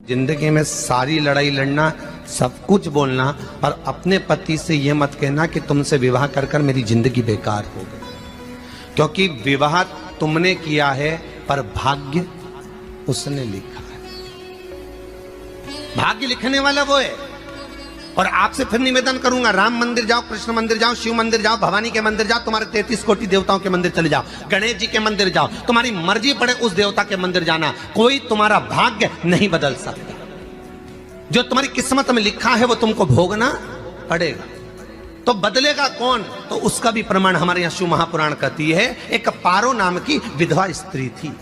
जिंदगी में सारी लड़ाई लड़ना, सब कुछ बोलना, और अपने पति से यह मत कहना कि तुमसे विवाह कर कर मेरी जिंदगी बेकार हो गई, क्योंकि विवाह तुमने किया है पर भाग्य उसने लिखा है। भाग्य लिखने वाला वो है। और आपसे फिर निवेदन करूंगा, राम मंदिर जाओ, कृष्ण मंदिर जाओ, शिव मंदिर जाओ, भवानी के मंदिर जाओ, तुम्हारे 33 कोटि देवताओं के मंदिर चले जाओ, गणेश जी के मंदिर जाओ, तुम्हारी मर्जी पड़े उस देवता के मंदिर जाना, कोई तुम्हारा भाग्य नहीं बदल सकता। जो तुम्हारी किस्मत में लिखा है वो तुमको भोगना पड़ेगा। तो बदलेगा कौन? तो उसका भी प्रमाण हमारे यहां शिव महापुराण कहती है। एक पारो नाम की विधवा स्त्री थी।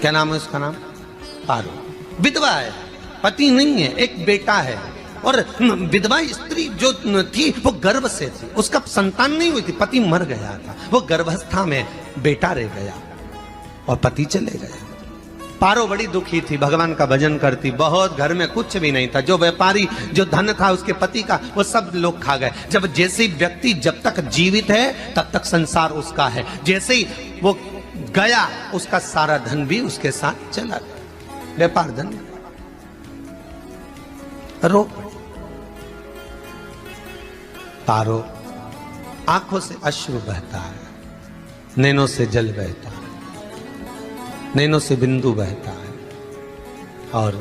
क्या नाम है उसका? नाम पारो। विधवा है, पति नहीं है, एक बेटा है। और विधवा स्त्री जो थी वो गर्भ से थी, उसका संतान नहीं हुई थी, पति मर गया था, वो गर्भावस्था में बेटा रह गया और पति चले गया। पारो बड़ी दुखी थी, भगवान का भजन करती बहुत, घर में कुछ भी नहीं था, जो व्यापारी जो धन था उसके पति का वो सब लोग खा गए। जब जैसे व्यक्ति जब तक जीवित है तब तक संसार उसका है, जैसे ही वो गया उसका सारा धन भी उसके साथ चला गया, व्यापार धन रो। पारो आंखों से अश्रु बहता है, नैनों से जल बहता है, नैनों से बिंदु बहता है, और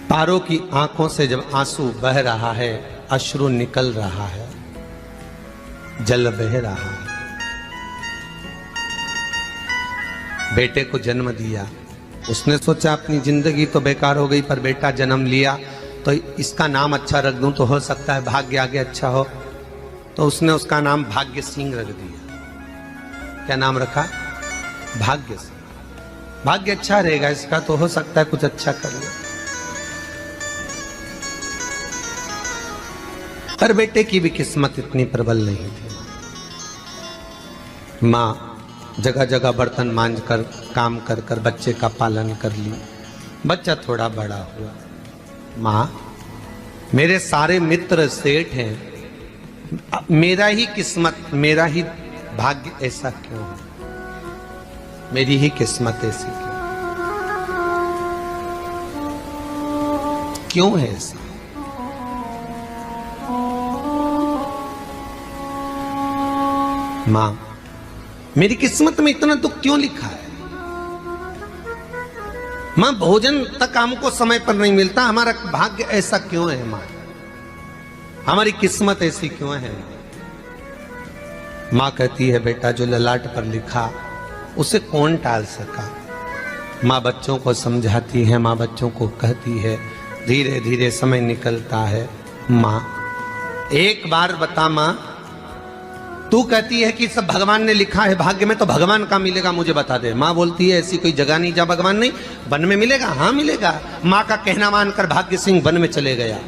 पारो की आंखों से जब आंसू बह रहा है, अश्रु निकल रहा है, जल बह रहा है। बेटे को जन्म दिया, उसने सोचा अपनी जिंदगी तो बेकार हो गई, पर बेटा जन्म लिया तो इसका नाम अच्छा रख दूं तो हो सकता है भाग्य आगे अच्छा हो। तो उसने उसका नाम भाग्य सिंह रख दिया। क्या नाम रखा? भाग्य सिंह। भाग्य अच्छा रहेगा इसका, तो हो सकता है कुछ अच्छा कर ले। पर बेटे की भी किस्मत इतनी प्रबल नहीं थी। मां जगह जगह बर्तन मांझ कर काम कर कर बच्चे का पालन कर ली। बच्चा थोड़ा बड़ा हुआ, मां मेरे सारे मित्र सेठ हैं, मेरा ही किस्मत, मेरा ही भाग्य ऐसा क्यों है? मेरी ही किस्मत ऐसी क्यों है? ऐसा मां मेरी किस्मत में इतना दुख क्यों लिखा है? मां भोजन तक हमको समय पर नहीं मिलता, हमारा भाग्य ऐसा क्यों है? मां हमारी किस्मत ऐसी क्यों है? मां कहती है बेटा जो ललाट पर लिखा उसे कौन टाल सका। मां बच्चों को समझाती है, मां बच्चों को कहती है, धीरे धीरे समय निकलता है। मां एक बार बता, मां तू कहती है कि सब भगवान ने लिखा है भाग्य में, तो भगवान का मिलेगा मुझे बता दे। मां बोलती है ऐसी कोई जगह नहीं जहां भगवान नहीं। वन में मिलेगा? हाँ मिलेगा। मां का कहना मानकर भाग्य सिंह वन में चले गया,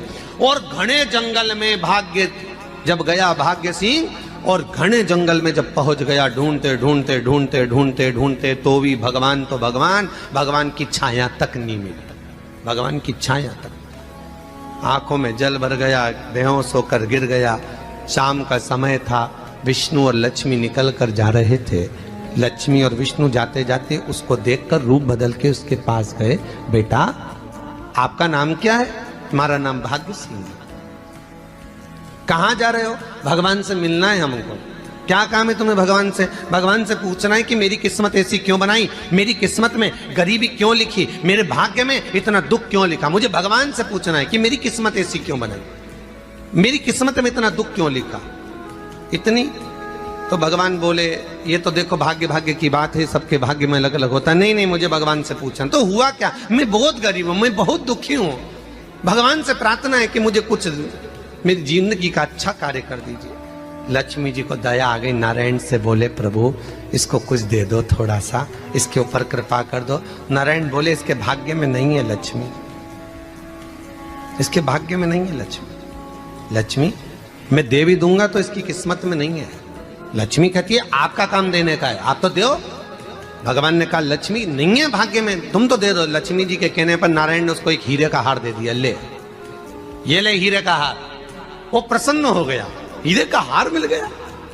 और घने जंगल में भाग्य जब गया भाग्य सिंह, और घने जंगल में जब पहुंच गया, ढूंढते ढूंढते ढूंढते ढूंढते ढूंढते तो भी भगवान तो भगवान, भगवान की छाया तक नहीं मिली। भगवान की छाया तक। आंखों में जल भर गया, बेहोश होकर गिर गया। शाम का समय था, विष्णु और लक्ष्मी निकल कर जा रहे थे। लक्ष्मी और विष्णु जाते जाते उसको देखकर रूप बदल के उसके पास गए। बेटा आपका नाम क्या है? हमारा नाम भाग्य सिंह। कहां जा रहे हो? भगवान से मिलना है हमको। क्या काम है तुम्हें भगवान से? भगवान से पूछना है कि मेरी किस्मत ऐसी क्यों बनाई, मेरी किस्मत में गरीबी क्यों लिखी, मेरे भाग्य में इतना दुख क्यों लिखा। मुझे भगवान से पूछना है कि मेरी किस्मत ऐसी क्यों बनाई, मेरी किस्मत में इतना दुख क्यों लिखा। इतनी तो भगवान बोले ये तो देखो भाग्य भाग्य की बात है, सबके भाग्य में अलग अलग होता है। नहीं नहीं, मुझे भगवान से पूछना। तो हुआ क्या? मैं बहुत गरीब हूं, मैं बहुत दुखी हूं, भगवान से प्रार्थना है कि मुझे कुछ मेरी जिंदगी का अच्छा कार्य कर दीजिए। लक्ष्मी जी को दया आ गई, नारायण से बोले प्रभु इसको कुछ दे दो, थोड़ा सा इसके ऊपर कृपा कर दो। नारायण बोले इसके भाग्य में नहीं है लक्ष्मी, इसके भाग्य में नहीं है लक्ष्मी। लक्ष्मी मैं दे भी दूंगा तो इसकी किस्मत में नहीं है। लक्ष्मी कहती है आपका काम देने का है, आप तो दो। भगवान ने कहा लक्ष्मी नहीं है भाग्य में, तुम तो दे दो। लक्ष्मी जी के कहने पर नारायण ने उसको एक हीरे का हार दे दिया। ले ये ले हीरे का हार। वो प्रसन्न हो गया, हीरे का हार मिल गया,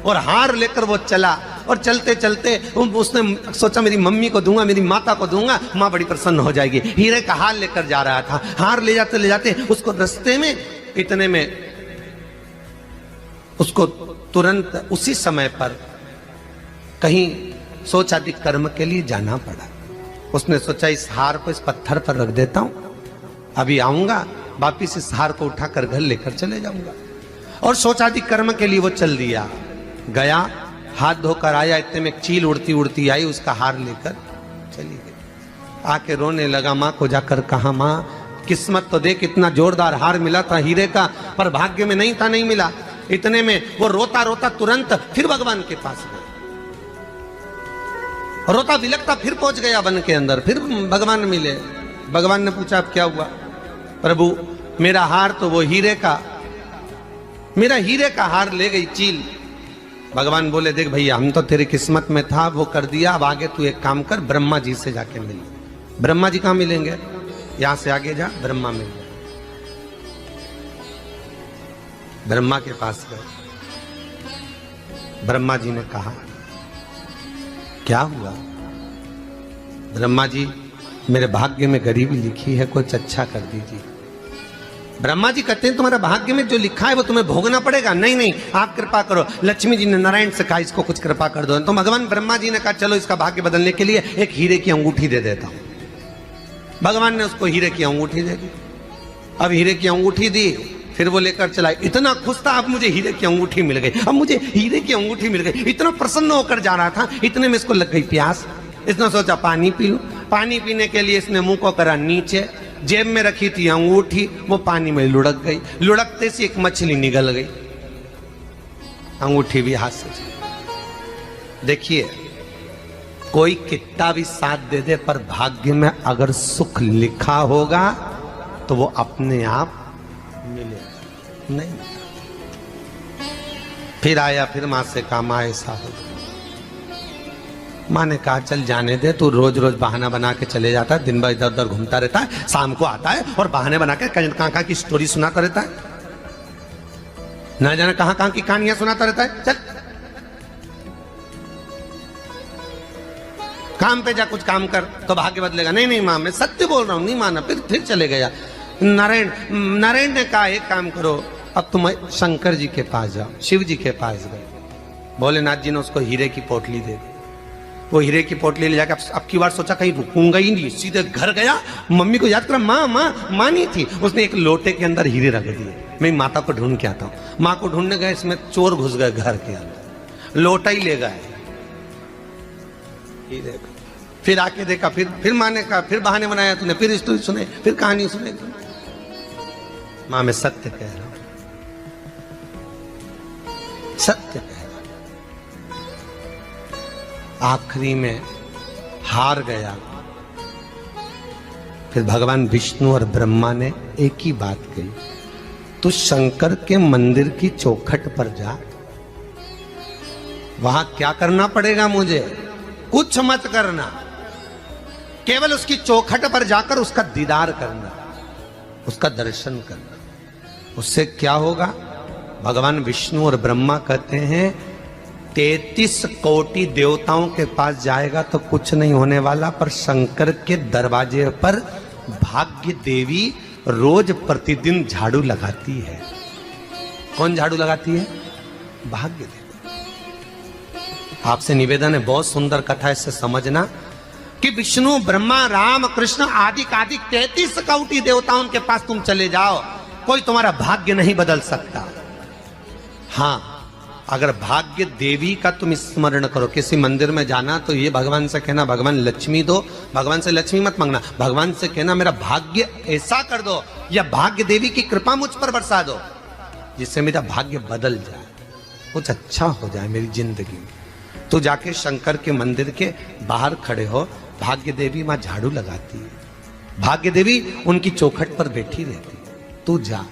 और हार लेकर वो चला और चलते चलते उसने सोचा मेरी मम्मी को दूंगा, मेरी माता को दूंगा, माँ बड़ी प्रसन्न हो जाएगी। हीरे का हार लेकर जा रहा था। हार ले जाते उसको रास्ते में इतने में उसको तुरंत उसी समय पर कहीं सोचादि कर्म के लिए जाना पड़ा। उसने सोचा इस हार को इस पत्थर पर रख देता हूं, अभी आऊंगा वापिस इस हार को उठाकर घर लेकर चले जाऊंगा। और सोचादि कर्म के लिए वो चल दिया। गया, हाथ धोकर आया, इतने में एक चील उड़ती उड़ती आई, उसका हार लेकर चली गई। आके रोने लगा, माँ को जाकर कहा, माँ किस्मत तो देख, इतना जोरदार हार मिला था हीरे का, पर भाग्य में नहीं था, नहीं मिला। इतने में वो रोता रोता तुरंत फिर भगवान के पास गया, रोता बिलखता फिर पहुंच गया वन के अंदर। फिर भगवान मिले। भगवान ने पूछा अब क्या हुआ? प्रभु मेरा हार तो वो हीरे का, मेरा हीरे का हार ले गई चील। भगवान बोले देख भैया, हम तो तेरी किस्मत में था, वो कर दिया, अब आगे तू एक काम कर, ब्रह्मा जी से जाके मिल। ब्रह्मा जी कहां मिलेंगे? यहां से आगे जा, ब्रह्मा मिल गए। ब्रह्मा के पास गए। ब्रह्मा जी ने कहा क्या हुआ? ब्रह्मा जी मेरे भाग्य में गरीबी लिखी है, कुछ अच्छा कर दीजिए। ब्रह्मा जी कहते हैं तुम्हारा भाग्य में जो लिखा है वो तुम्हें भोगना पड़ेगा। नहीं नहीं, आप कृपा करो। लक्ष्मी जी ने नारायण से कहा इसको कुछ कृपा कर दो। तो भगवान ब्रह्मा जी ने कहा चलो इसका भाग्य बदलने के लिए एक हीरे की अंगूठी दे देता हूं। भगवान ने उसको हीरे की अंगूठी दे दी। अब हीरे की अंगूठी दी, फिर वो लेकर चला। इतना खुश था, अब मुझे हीरे की अंगूठी मिल गई, अब मुझे हीरे की अंगूठी मिल गई। इतना प्रसन्न होकर जा रहा था, इतने में इसको लग गई प्यास। इसने सोचा पानी पी लूं। पानी पीने के लिए इसने मुंह को करा नीचे, जेब में रखी थी अंगूठी, वो पानी में लुढ़क गई। लुढ़कते से एक मछली निगल गई, अंगूठी भी हाथ से। देखिए, कोई कितना भी साथ दे दे, पर भाग्य में अगर सुख लिखा होगा तो वो अपने आप मिलेगा, नहीं। फिर आया, फिर मां से कहा मां ऐसा हो। मां ने कहा चल जाने दे, तू रोज रोज बहाना बना के चले जाता है, दिन भर इधर उधर घूमता रहता है, शाम को आता है और बहाने बना के कहां की स्टोरी सुनाता रहता है, ना जाने कहां की कहानियां सुनाता रहता है। चल काम पे जा, कुछ काम कर तो भाग्य बदलेगा। नहीं नहीं मां, मैं सत्य बोल रहा हूं। नहीं माना, फिर चले गया। नारायण ने कहा एक काम करो, अब तुम शंकर जी के पास जाओ। शिव जी के पास गए। भोलेनाथ जी ने उसको हीरे की पोटली दे दी। वो हीरे की पोटली ले जाकर अब की बार सोचा कहीं रुकूंगा ही नहीं, सीधे घर गया। मम्मी को याद करा, माँ नहीं थी। उसने एक लोटे के अंदर हीरे रख दिए। मैं माता को ढूंढ के आता हूँ। माँ को ढूंढने गए, इसमें चोर घुस गए घर के अंदर, लोटा ही ले गए। फिर आके देखा, फिर माँ ने कहा, फिर बहाने बनाया तूने, फिर स्टोरी सुने, फिर कहानी सुने। माँ मैं सत्य कह रहा हूं, सत्य कह रहा हूं। आखिरी में हार गया। फिर भगवान विष्णु और ब्रह्मा ने एक ही बात कही, तू शंकर के मंदिर की चौखट पर जा। वहां क्या करना पड़ेगा मुझे? कुछ मत करना, केवल उसकी चौखट पर जाकर उसका दीदार करना, उसका दर्शन करना। उससे क्या होगा? भगवान विष्णु और ब्रह्मा कहते हैं 33 कोटि देवताओं के पास जाएगा तो कुछ नहीं होने वाला, पर शंकर के दरवाजे पर भाग्य देवी रोज प्रतिदिन झाड़ू लगाती है। कौन झाड़ू लगाती है? भाग्य देवी। आपसे निवेदन है, बहुत सुंदर कथा, इससे समझना कि विष्णु ब्रह्मा राम कृष्ण आदि 33 कोटि देवताओं के पास तुम चले जाओ, कोई तुम्हारा भाग्य नहीं बदल सकता। हाँ, अगर भाग्य देवी का तुम स्मरण करो, किसी मंदिर में जाना तो ये भगवान से कहना भगवान लक्ष्मी दो। भगवान से लक्ष्मी मत मांगना, भगवान से कहना मेरा भाग्य ऐसा कर दो, या भाग्य देवी की कृपा मुझ पर बरसा दो जिससे मेरा भाग्य बदल जाए, कुछ अच्छा हो जाए मेरी जिंदगी में। तो जाके शंकर के मंदिर के बाहर खड़े हो, भाग्य देवी मां झाड़ू लगाती है, भाग्य देवी उनकी चौखट पर बैठी रहती है। तू जा,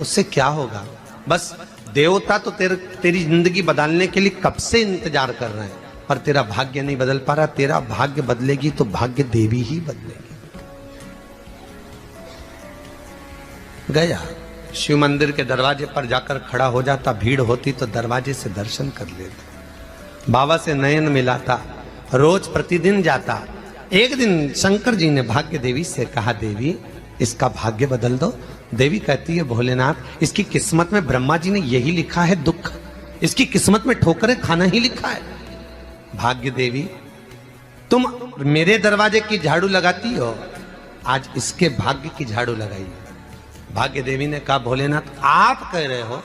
उससे क्या होगा? बस देवता तो तेरी जिंदगी बदलने के लिए कब से इंतजार कर रहे हैं, पर तेरा भाग्य नहीं बदल पा रहा। तेरा भाग्य बदलेगी तो भाग्य देवी ही बदलेगी। गया, शिव मंदिर के दरवाजे पर जाकर खड़ा हो जाता, भीड़ होती तो दरवाजे से दर्शन कर लेता। बाबा से नयन मिलाता, रोज प्रतिदिन जाता। एक दिन शंकर जी ने भाग्य देवी से कहा, देवी इसका भाग्य बदल दो। देवी कहती है, भोलेनाथ इसकी किस्मत में ब्रह्मा जी ने यही लिखा है दुख, इसकी किस्मत में ठोकरें खाना ही लिखा है। भाग्य देवी तुम मेरे दरवाजे की झाड़ू लगाती हो, आज इसके भाग्य की झाड़ू लगाई। भाग्य देवी ने कहा, भोलेनाथ आप कह रहे हो?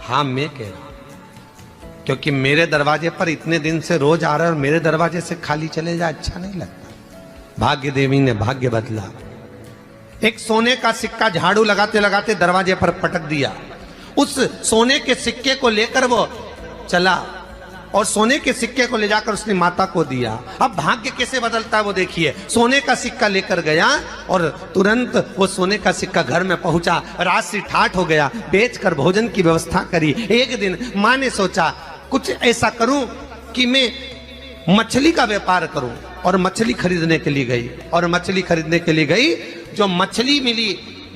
हाँ मैं कह रहा हूं, क्योंकि मेरे दरवाजे पर इतने दिन से रोज आ रहा है और मेरे दरवाजे से खाली चले जाए अच्छा नहीं लगता। भाग्य देवी ने भाग्य बदला। एक सोने का सिक्का झाड़ू लगाते लगाते दरवाजे पर पटक दिया। उस सोने के सिक्के को लेकर वो चला और सोने के सिक्के को ले जाकर उसने माता को दिया। अब भाग्य कैसे बदलता है वो देखिए। सोने का सिक्का लेकर गया और तुरंत वो सोने का सिक्का घर में पहुंचा। रात से ठाठ हो गया, बेचकर भोजन की व्यवस्था करी। एक दिन माँ ने सोचा कुछ ऐसा करूं कि मैं मछली का व्यापार करूं, और मछली खरीदने के लिए गई। और मछली खरीदने के लिए गई, जो मछली मिली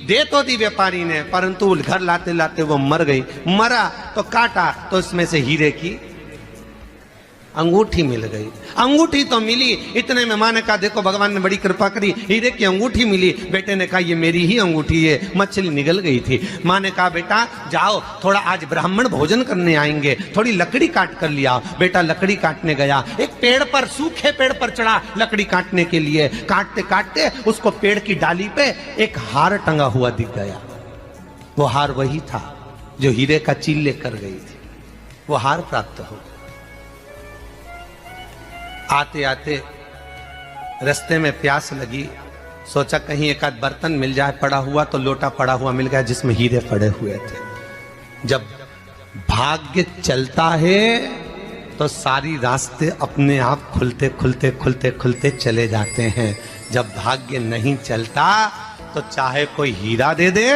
दे तो दी व्यापारी ने, परंतु घर लाते लाते वो मर गई। मरा तो काटा तो इसमें से हीरे की अंगूठी मिल गई। अंगूठी तो मिली, इतने में माँ ने कहा, देखो भगवान ने बड़ी कृपा करी, हीरे की अंगूठी मिली। बेटे ने कहा, ये मेरी ही अंगूठी है। मछली निगल गई थी। माँ ने कहा, बेटा जाओ, थोड़ा आज ब्राह्मण भोजन करने आएंगे, थोड़ी लकड़ी काट कर लिया। बेटा लकड़ी काटने गया, एक पेड़ पर, सूखे पेड़ पर चढ़ा लकड़ी काटने के लिए। काटते काटते उसको पेड़ की डाली पे एक हार टंगा हुआ दिख गया। वो हार वही था जो हीरे का चील लेकर गई थी। वो हार प्राप्त हो। आते आते रास्ते में प्यास लगी, सोचा कहीं एक आध बर्तन मिल जाए पड़ा हुआ, तो लोटा पड़ा हुआ मिल गया जिसमें हीरे पड़े हुए थे। जब भाग्य चलता है तो सारी रास्ते अपने आप खुलते खुलते खुलते खुलते चले जाते हैं। जब भाग्य नहीं चलता तो चाहे कोई हीरा दे दे,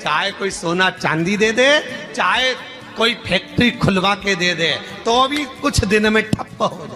चाहे कोई सोना चांदी दे दे, चाहे कोई फैक्ट्री खुलवा के दे दे, तो भी कुछ दिन में ठप्प हो जाए।